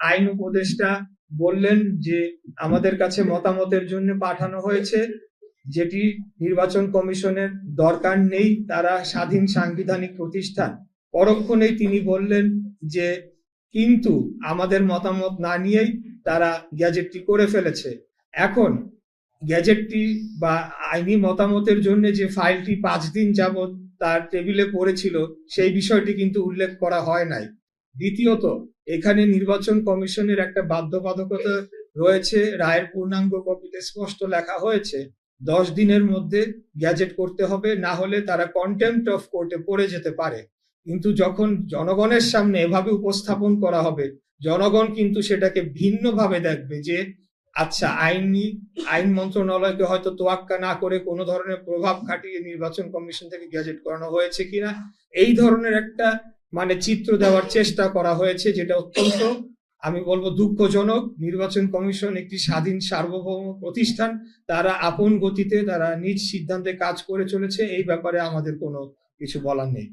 আইন উপদেষ্টা বললেন যে আমাদের কাছে মতামতের জন্য পাঠানো হয়েছে, যেটি নির্বাচন কমিশনের দরকার নেই, তারা স্বাধীন সাংবিধানিক প্রতিষ্ঠান। পরক্ষণেই তিনি বললেন যে কিন্তু আমাদের মতামত না নিয়েই তারা গ্যাজেটটি করে ফেলেছে। এখন গ্যাজেটটি বা আইনি মতামতের জন্য যে ফাইলটি 5 দিন যাবৎ তার টেবিলে পড়েছিল সেই বিষয়টি কিন্তু উল্লেখ করা হয় নাই। দ্বিতীয়ত, এখানে নির্বাচন কমিশনের একটা বাধ্যবাধকতা রয়েছে, রায়ের পূর্ণাঙ্গ কপিতে স্পষ্ট লেখা হয়েছে 10 দিনের মধ্যে গ্যাজেট করতে হবে, না হলে তারা কন্টেম্পট অফ কোর্টে পড়ে যেতে পারে। কিন্তু যখন জনগণের সামনে এভাবে উপস্থাপন করা হবে, জনগণ কিন্তু সেটাকে ভিন্নভাবে দেখবে যে আচ্ছা আইন মন্ত্রণালয়কে হয়তো তোয়াক্কা না করে কোনো ধরনের প্রভাব খাটিয়ে নির্বাচন কমিশন থেকে গ্যাজেট করানো হয়েছে কিনা, এই ধরনের একটা চিত্র দেওয়ার চেষ্টা করা হয়েছে, যেটা অত্যন্ত আমি বলবো দুঃখজনক। নির্বাচন কমিশন একটি স্বাধীন সার্বভৌম প্রতিষ্ঠান, তারা আপন গতিতে তারা নিজ সিদ্ধান্তে কাজ করে চলেছে, এই ব্যাপারে আমাদের কোনো কিছু বলার নেই।